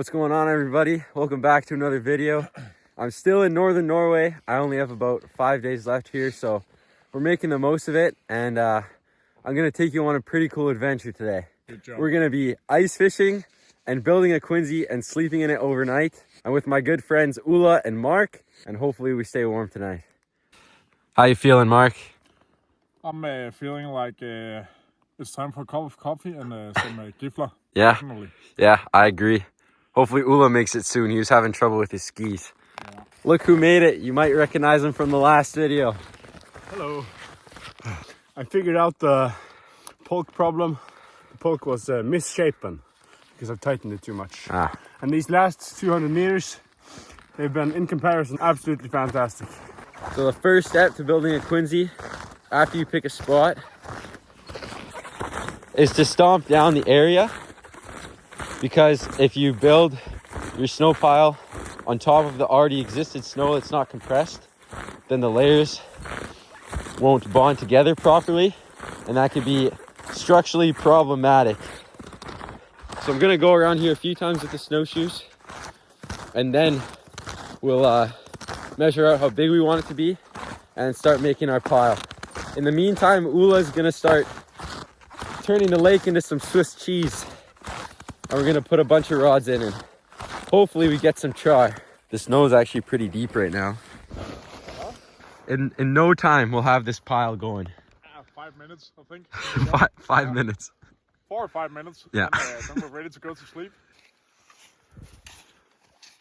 What's going on, everybody? Welcome back to another video. I'm still in Northern Norway. I only have about 5 days left here, so we're making the most of it, and I'm gonna take you on a pretty cool adventure today. Good job. We're gonna be ice fishing and building a Quinzy and sleeping in it overnight. I'm with my good friends Ulla and Mark, and hopefully we stay warm tonight. How you feeling, Mark? I'm feeling like it's time for a cup of coffee and some gifler. Yeah, Definitely. yeah, I agree. Hopefully Ulla makes it soon. He was having trouble with his skis. Yeah. Look who made it. You might recognize him from the last video. Hello. I figured out the poke problem. The poke was misshapen because I've tightened it too much. And these last 200 meters, they've been, in comparison, absolutely fantastic. So the first step to building a Quinzy, after you pick a spot, is to stomp down the area. Because if you build your snow pile on top of the already existed snow that's not compressed, then the layers won't bond together properly, and that could be structurally problematic. So I'm gonna go around here a few times with the snowshoes, and then we'll measure out how big we want it to be and start making our pile. In the meantime, Ulla's gonna start turning the lake into some Swiss cheese, and we're gonna put a bunch of rods in, and hopefully we get some char. The snow is actually pretty deep right now. In no time, we'll have this pile going. 5 minutes, I think. five minutes. 4 or 5 minutes. Yeah. And, then we're ready to go to sleep.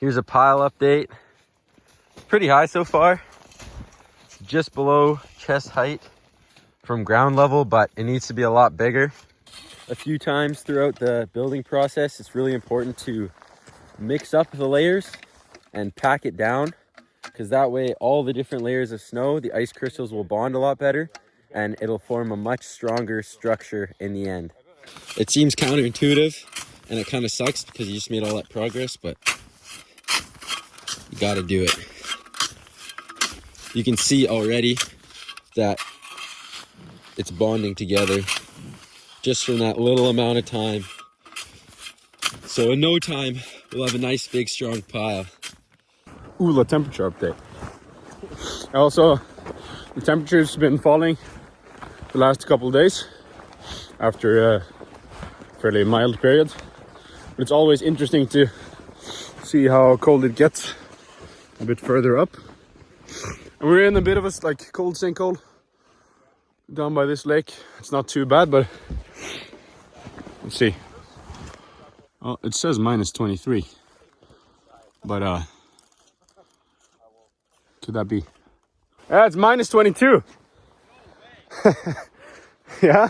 Here's a pile update. Pretty high so far. It's just below chest height from ground level, but it needs to be a lot bigger. A few times throughout the building process, it's really important to mix up the layers and pack it down, because that way all the different layers of snow, the ice crystals will bond a lot better, and it'll form a much stronger structure in the end. It seems counterintuitive, and it kind of sucks because you just made all that progress, but you gotta do it. You can see already that it's bonding together just from that little amount of time. So in no time, we'll have a nice big strong pile. Ulla temperature update. Also, the temperature's been falling the last couple of days after a fairly mild period. But it's always interesting to see how cold it gets a bit further up. And we're in a bit of a cold sinkhole down by this lake. It's not too bad, but let's see. Oh, it says minus 23, but could that be? Yeah, it's minus 22. Yeah.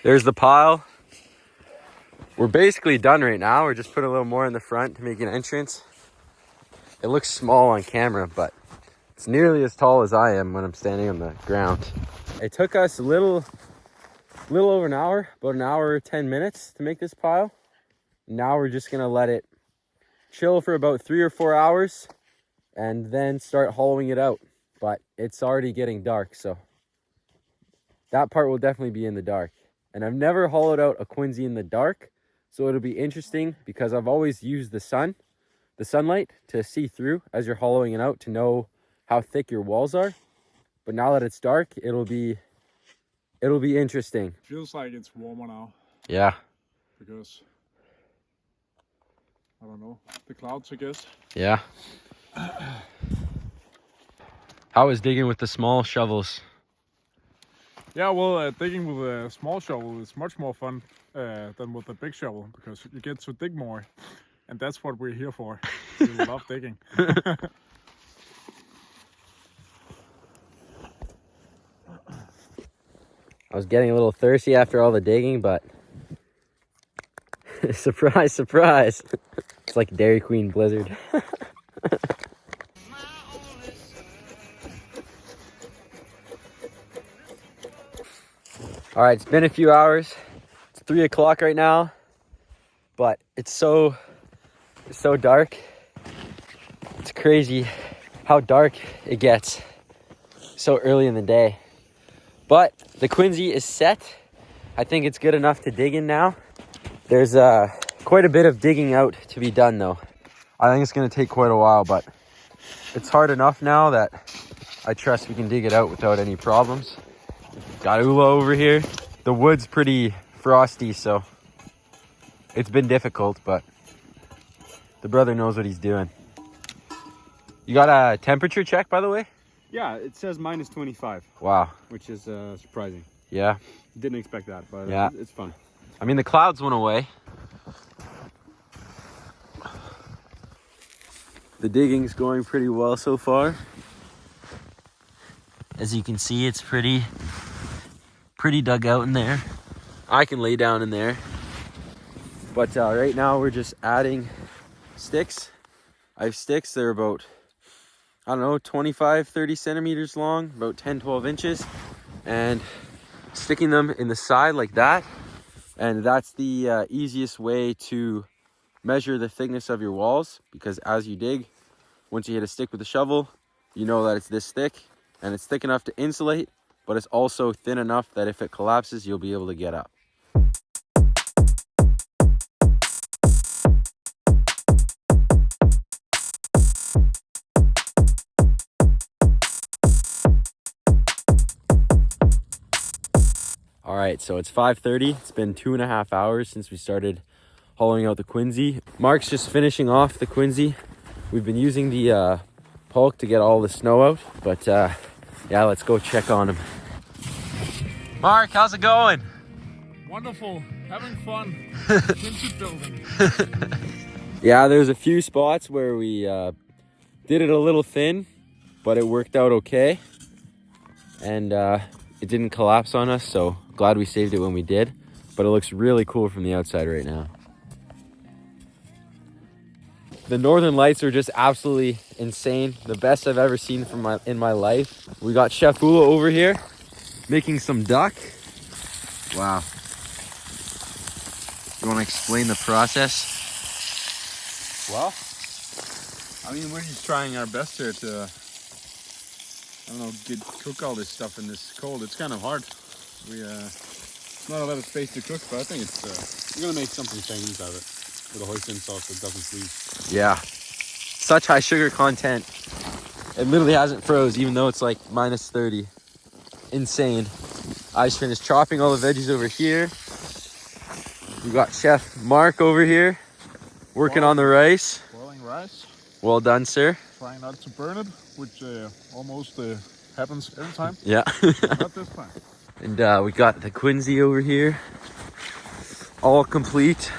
There's the pile. We're basically done right now. We're just putting a little more in the front to make an entrance. It looks small on camera, but it's nearly as tall as I am when I'm standing on the ground. It took us a little over an hour, about an hour, 10 minutes to make this pile. Now we're just gonna let it chill for about 3 or 4 hours and then start hollowing it out. But it's already getting dark, so that part will definitely be in the dark. And I've never hollowed out a Quinzy in the dark, so it'll be interesting because I've always used the sunlight to see through as you're hollowing it out to know how thick your walls are. But now that it's dark, it'll be interesting. Feels like it's warmer now. Yeah. Because, I don't know, the clouds, I guess. Yeah. How is digging with the small shovels? Yeah, well, digging with a small shovel is much more fun than with a big shovel, because you get to dig more. And that's what we're here for. We love digging. I was getting a little thirsty after all the digging, but surprise, surprise. It's like Dairy Queen Blizzard. All right, it's been a few hours. It's 3 o'clock right now, but it's so dark. It's crazy how dark it gets so early in the day. But the Quinzy is set. I think it's good enough to dig in now. There's Quite a bit of digging out to be done though. I think it's gonna take quite a while, but it's hard enough now that I trust we can dig it out without any problems. Got Ula over here. The wood's pretty frosty, so it's been difficult, but the brother knows what he's doing. You got a temperature check, by the way? Yeah, it says minus 25. Wow. Which is surprising. Yeah. Didn't expect that, but yeah, it's fun. I mean, the clouds went away. The digging's going pretty well so far. As you can see, it's pretty dug out in there. I can lay down in there. But right now we're just adding sticks. I have sticks, they're about, I don't know, 25, 30 centimeters long, about 10, 12 inches. And sticking them in the side like that. And that's the easiest way to measure the thickness of your walls, because as you dig, once you hit a stick with a shovel, you know that it's this thick, and it's thick enough to insulate, but it's also thin enough that if it collapses, you'll be able to get up. All right, so it's 5:30. It's been 2.5 hours since we started hauling out the Quinzy. Mark's just finishing off the Quinzy. We've been using the Polk to get all the snow out, but yeah, let's go check on him. Mark, how's it going? Wonderful, having fun. Quinzy building. Yeah, there's a few spots where we did it a little thin, but it worked out okay. And it didn't collapse on us, so glad we saved it when we did. But it looks really cool from the outside right now. The northern lights are just absolutely insane. The best I've ever seen in my life. We got Chef Ula over here making some duck. Wow. You want to explain the process? Well, I mean, we're just trying our best here to, I don't know, cook all this stuff in this cold. It's kind of hard. It's not a lot of space to cook, but I think we're gonna make something Chinese out of it with a hoisin sauce that doesn't freeze. Yeah. Such high sugar content. It literally hasn't froze, even though it's like minus 30. Insane. I just finished chopping all the veggies over here. We got Chef Mark over here working on the rice. Boiling rice. Well done, sir. Trying not to burn it, which almost happens every time. Yeah. Not this time. And we got the Quinzy over here. All complete.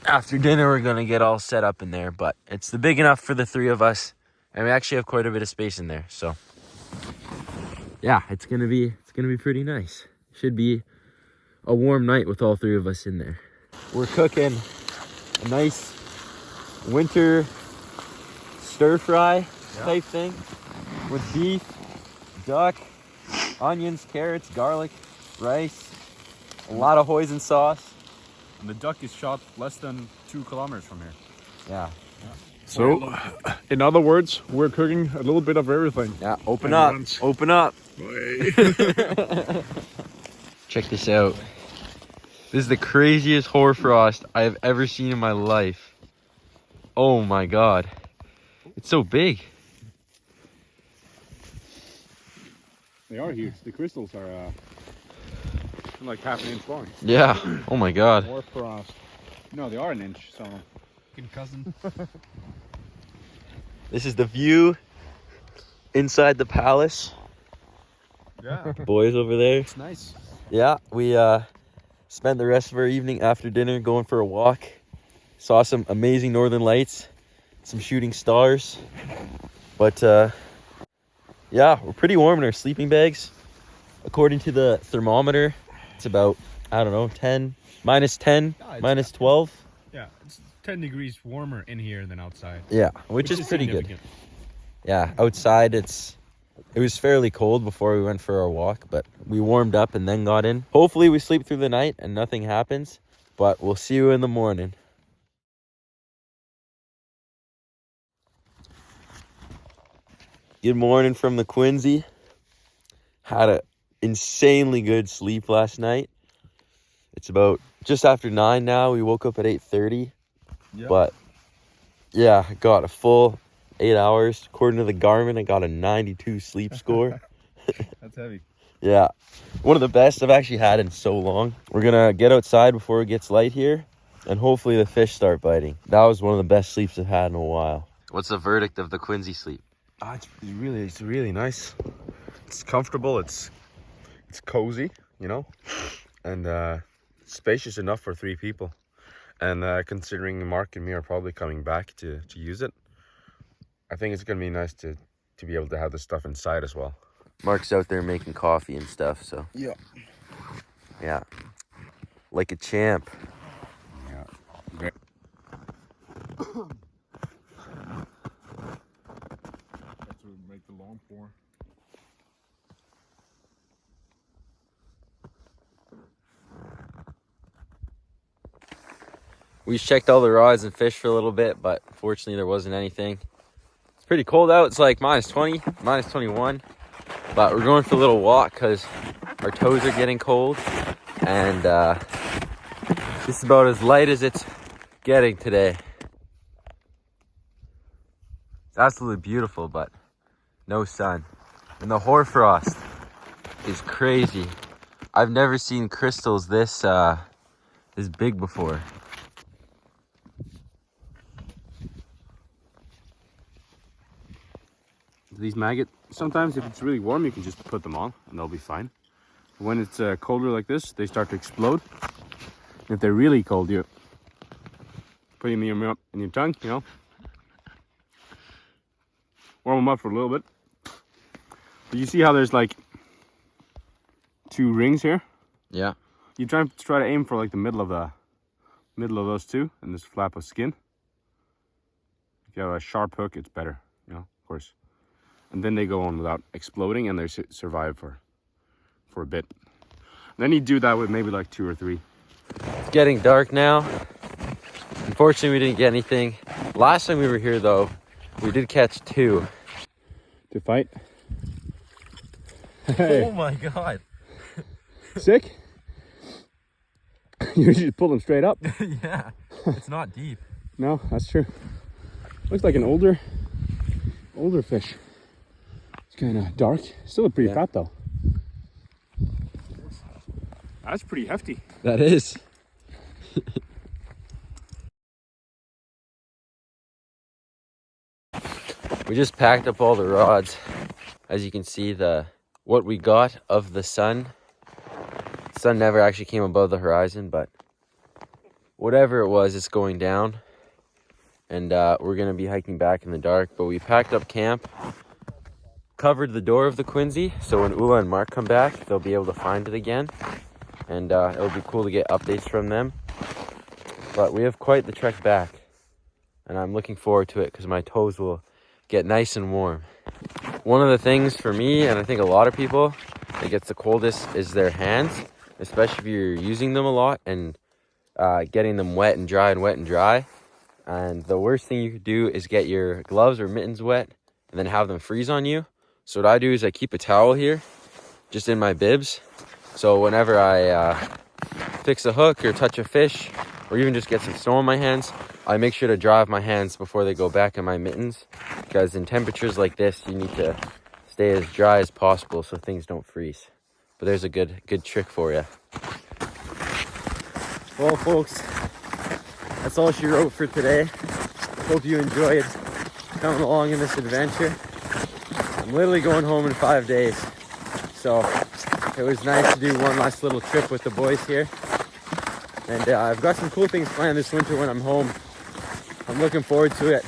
After dinner, we're gonna get all set up in there, but it's big enough for the three of us. And we actually have quite a bit of space in there, so. Yeah, it's gonna be pretty nice. Should be a warm night with all three of us in there. We're cooking a nice winter stir fry type thing with beef, duck, onions, carrots, garlic, rice, a lot of hoisin sauce. And the duck is shot less than 2 kilometers from here. Yeah. So, in other words, we're cooking a little bit of everything. Yeah, open up. Open up. Check this out. This is the craziest hoarfrost I have ever seen in my life. Oh my god. It's so big. They are huge. The crystals are like half an inch long. Yeah. Oh my god. More frost. No, they are an inch, so. Fucking cousin. This is the view inside the palace. Yeah. Boys over there. It's nice. Yeah, we spent the rest of our evening after dinner going for a walk. Saw some amazing northern lights, some shooting stars. But yeah, we're pretty warm in our sleeping bags. According to the thermometer, it's about, I don't know, 10, minus 10, minus 12. Yeah, it's 10 degrees warmer in here than outside. Yeah, which is pretty good. Yeah, outside it was fairly cold before we went for our walk, but we warmed up and then got in. Hopefully we sleep through the night and nothing happens, but we'll see you in the morning. Good morning from the Quinzy. Had an insanely good sleep last night. It's about just after 9 now. We woke up at 8:30. Yeah. But yeah, I got a full 8 hours. According to the Garmin, I got a 92 sleep score. That's heavy. Yeah, one of the best I've actually had in so long. We're gonna get outside before it gets light here, and hopefully the fish start biting. That was one of the best sleeps I've had in a while. What's the verdict of the Quinzy sleep? It's really nice. It's comfortable. It's cozy, you know, and spacious enough for 3 people. And considering Mark and me are probably coming back to use it, I think it's gonna be nice to be able to have the stuff inside as well. Mark's out there making coffee and stuff, so yeah, like a champ. Yeah. Okay. That's what we make the lawn for. We checked all the rods and fish for a little bit, but fortunately there wasn't anything. It's pretty cold out. It's like minus 20, minus 21. But we're going for a little walk because our toes are getting cold. And it's about as light as it's getting today. It's absolutely beautiful, but no sun. And the hoarfrost is crazy. I've never seen crystals this big before. These maggot, sometimes if it's really warm, you can just put them on and they'll be fine. But when it's colder like this, they start to explode. If they're really cold, you put them in your tongue, you know, warm them up for a little bit. But you see how there's like 2 rings here? Yeah. You try to aim for like the middle of those 2 and this flap of skin. If you have a sharp hook, it's better, you know, of course. And then they go on without exploding, and they survive for a bit. And then you do that with maybe like 2 or 3. It's getting dark now. Unfortunately, we didn't get anything. Last time we were here, though, we did catch 2. To fight. Oh my god. Sick? You just pull them straight up. Yeah, it's not deep. No, that's true. Looks like an older fish. It's kind of dark. Still a pretty fat though. That's pretty hefty. That is. We just packed up all the rods. As you can see, what we got of the sun. The sun never actually came above the horizon, but whatever it was, it's going down. And we're gonna be hiking back in the dark, but we packed up camp, covered the door of the Quinzy, so when Ula and Mark come back, they'll be able to find it again. And it'll be cool to get updates from them. But we have quite the trek back, and I'm looking forward to it because my toes will get nice and warm. One of the things for me, and I think a lot of people, that gets the coldest is their hands, especially if you're using them a lot and getting them wet and dry and wet and dry. And the worst thing you could do is get your gloves or mittens wet and then have them freeze on you. So what I do is I keep a towel here, just in my bibs. So whenever I fix a hook or touch a fish, or even just get some snow on my hands, I make sure to dry off my hands before they go back in my mittens. Because in temperatures like this, you need to stay as dry as possible so things don't freeze. But there's a good trick for you. Well, folks, that's all she wrote for today. Hope you enjoyed coming along in this adventure. I'm literally going home in 5 days. So it was nice to do one last little trip with the boys here. And I've got some cool things planned this winter when I'm home. I'm looking forward to it.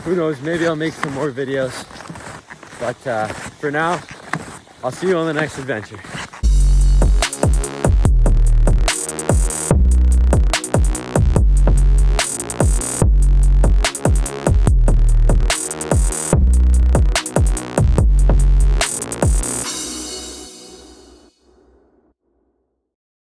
Who knows, maybe I'll make some more videos. But for now, I'll see you on the next adventure.